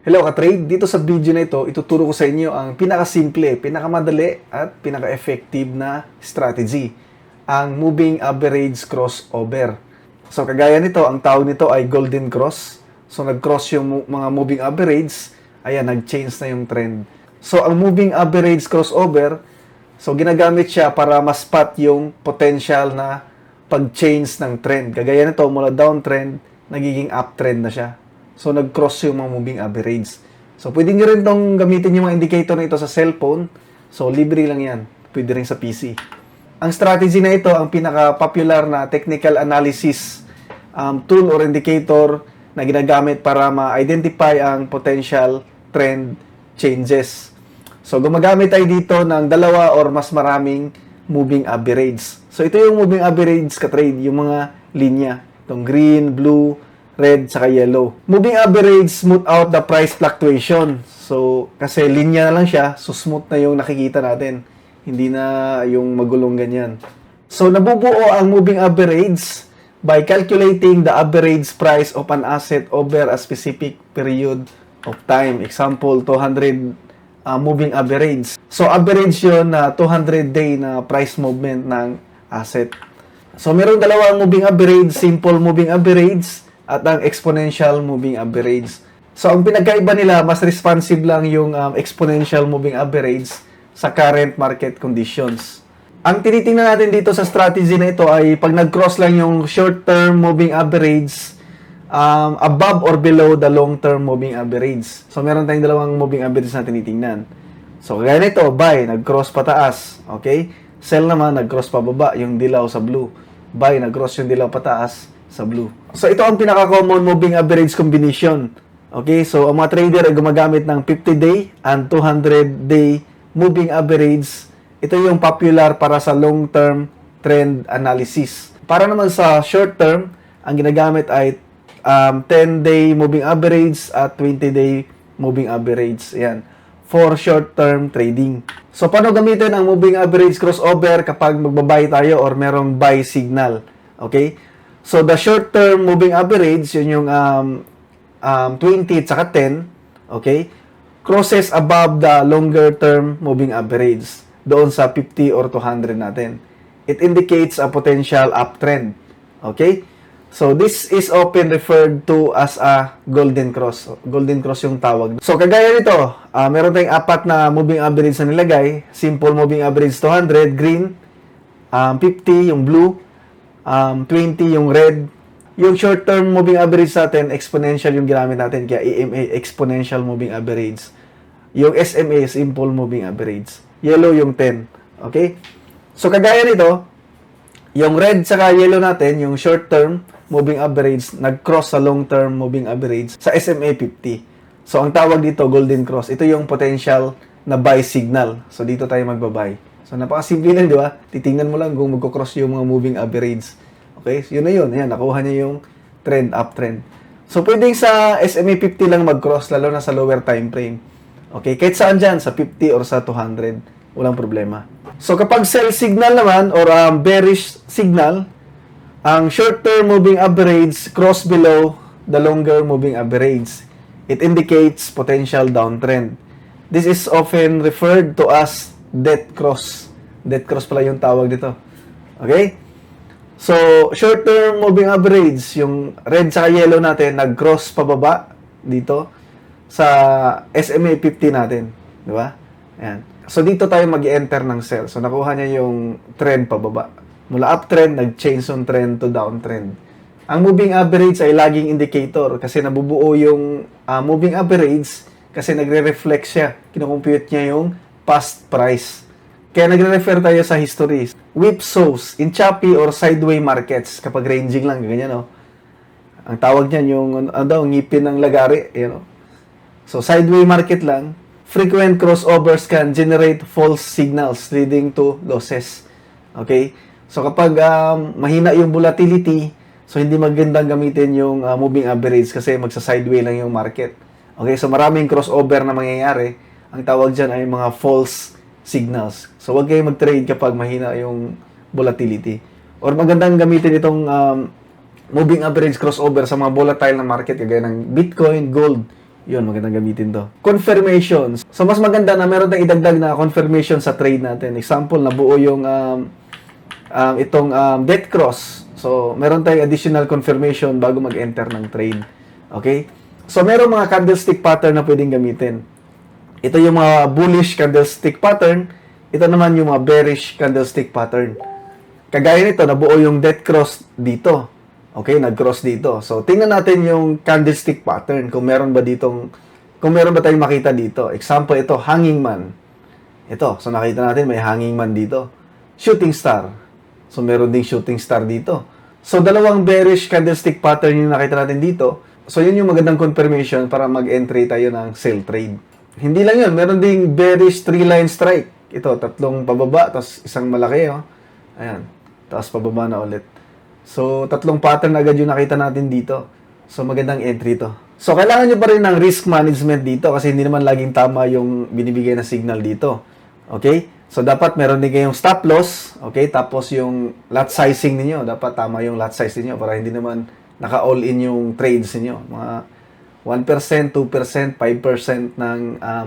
Hello ka-trade! Dito sa video na ito, ituturo ko sa inyo ang pinakasimple, pinakamadali at pinaka-effective na strategy, ang moving average crossover. So kagaya nito, ang tawag nito ay golden cross. So nag-cross yung mga moving average, ayan, nag-change na yung trend. So ang moving average crossover, so ginagamit siya para ma-spot yung potential na pag-change ng trend. Kagaya nito, mula downtrend, nagiging uptrend na siya. So, nag-cross yung mga moving average. So, pwede nyo rin itong gamitin yung mga indicator na ito sa cellphone. So, libre lang yan. Pwede rin sa PC. Ang strategy na ito, ang pinaka-popular na technical analysis tool or indicator na ginagamit para ma-identify ang potential trend changes. So, gumagamit tayo dito ng dalawa or mas maraming moving average. So, ito yung moving average ka-trade, yung mga linya. Itong green, blue, red, saka yellow. Moving average smooth out the price fluctuation. So, kasi linya na lang siya, so smooth na yung nakikita natin. Hindi na yung magulong ganyan. So, nabubuo ang moving average by calculating the average price of an asset over a specific period of time. Example, 200 moving average. So, average yun na 200-day na price movement ng asset. So, meron dalawang moving average, simple moving average, at ang exponential moving average. So, ang pinagkaiba nila, mas responsive lang yung exponential moving average sa current market conditions. Ang tinitingnan natin dito sa strategy na ito ay pag nag-cross lang yung short-term moving average above or below the long-term moving average. So, meron tayong dalawang moving average na tinitingnan. So, kaya nito, buy, nag-cross pataas. Okay? Sell naman, nag-cross pababa, yung dilaw sa blue. Buy, nag-cross yung dilaw pataas sa blue. So, ito ang pinaka-common moving average combination. Okay? So, ang mga trader ay gumagamit ng 50-day and 200-day moving average. Ito yung popular para sa long-term trend analysis. Para naman sa short-term, ang ginagamit ay 10-day moving average at 20-day moving average. Ayan. For short-term trading. So, paano gamitin ang moving average crossover kapag magbabay tayo or merong buy signal? Okay? So, the short-term moving average, yun yung 20 at saka 10, okay, crosses above the longer-term moving average doon sa 50 or 200 natin. It indicates a potential uptrend. Okay? So, this is often referred to as a golden cross. Golden cross yung tawag. So, kagaya nito, meron tayong apat na moving average na nilagay. Simple moving average 200, green, 50 yung blue, 20 yung red. Yung short-term moving average natin, exponential yung ginamit natin. Kaya EMA, exponential moving average. Yung SMA, simple moving average. Yellow yung 10. Okay? So, kagaya nito, yung red saka yellow natin, yung short-term moving average, nag-cross sa long-term moving average sa SMA 50. So, ang tawag dito, golden cross. Ito yung potential na buy signal. So, dito tayo magbabuy. So, napakasimple lang, di ba? Titingnan mo lang kung magkocross yung mga moving average. Okay? So, yun na yun. Ayan, nakuha niya yung trend, uptrend. So, pwedeng sa SMA 50 lang mag-cross, lalo na sa lower time frame. Okay? Kahit saan dyan, sa 50 or sa 200, walang problema. So, kapag sell signal naman, or bearish signal, ang short-term moving average cross below the longer moving average. It indicates potential downtrend. This is often referred to as death cross. Death cross pala yung tawag dito. Okay? So, short-term moving average, yung red sa yellow natin, nag-cross pababa dito sa SMA 50 natin. Di ba? Ayan. So, dito tayo mag-enter ng sell. So, nakuha niya yung trend pababa. Mula uptrend, nag-change yung trend to downtrend. Ang moving average ay laging indicator kasi nabubuo yung moving average kasi nagre-reflect siya. Kinocompute niya yung past price. Kaya nagre-refer tayo sa history. Whipsaws in choppy or sideways markets kapag ranging lang, ganyan, no? Ang tawag niyan yung ngipin ng lagari, you know? So, sideways market lang. Frequent crossovers can generate false signals leading to losses. Okay? So, kapag mahina yung volatility, so hindi magandang gamitin yung moving average kasi magsa-sideways lang yung market. Okay? So, maraming crossover na mangyayari. Ang tawag dyan ay mga false signals. So, huwag kayong mag-trade kapag mahina yung volatility. Or magandang gamitin itong moving average crossover sa mga volatile na market, kagaya ng Bitcoin, gold. Yun, magandang gamitin to. Confirmations. So, mas maganda na meron tayong idagdag na confirmation sa trade natin. Example, nabuo yung itong debt cross. So, meron tayong additional confirmation bago mag-enter ng trade. Okay? So, meron mga candlestick pattern na pwedeng gamitin. Ito yung mga bullish candlestick pattern. Ito naman yung mga bearish candlestick pattern. Kagaya nito, nabuo yung debt cross dito. Okay, nag-cross dito. So, tingnan natin yung candlestick pattern kung meron ba tayong makita dito. Example, ito, hanging man. Ito, so nakita natin may hanging man dito. Shooting star. So, meron ding shooting star dito. So, dalawang bearish candlestick pattern yung nakita natin dito. So, yun yung magandang confirmation para mag-entry tayo ng sell trade. Hindi lang yun, meron ding bearish 3-line strike. Ito, tatlong pababa, tapos isang malaki, oh. Ayan, tapos pababa na ulit. So, tatlong pattern agad yung nakita natin dito. So, magandang entry to. So, kailangan nyo pa rin ng risk management dito kasi hindi naman laging tama yung binibigay na signal dito. Okay? So, dapat meron din kayong stop loss. Okay? Tapos, yung lot sizing niyo dapat tama yung lot size niyo para hindi naman naka-all-in yung trades niyo. Mga 1%, 2%, 5% ng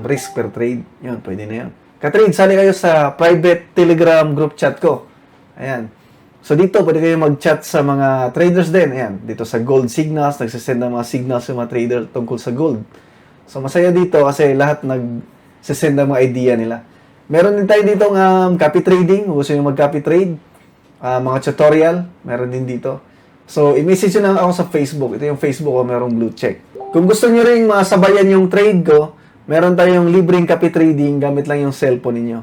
risk per trade. Yun, pwede na yun. Ka-trade, sali kayo sa private Telegram group chat ko. Ayan. So, dito, pwede kayo mag-chat sa mga traders din. Ayan, dito sa Gold Signals, nagsisend ng mga signals sa mga trader tungkol sa gold. So, masaya dito kasi lahat nagsisend ng mga idea nila. Meron din tayo dito ng copy trading. Kung gusto nyo mag-copy trade, mga tutorial, meron din dito. So, i-message nyo lang ako sa Facebook. Ito yung Facebook ko, merong blue check. Kung gusto nyo rin masabayan yung trade ko, meron tayong libreng copy trading gamit lang yung cellphone ninyo.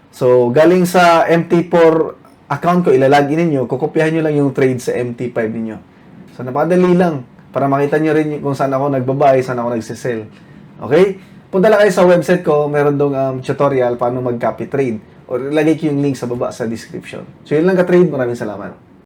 So, galing sa MT4 account ko, ilalagin ninyo, kukopyahin nyo lang yung trade sa MT5 ninyo. So, napadali lang para makita nyo rin kung saan ako nagbabuy, saan ako nagsisell. Okay? Punta lang kayo sa website ko, meron dong tutorial paano mag-copy trade. O ilagay ko yung link sa baba sa description. So, yun lang ka-trade. Maraming salamat.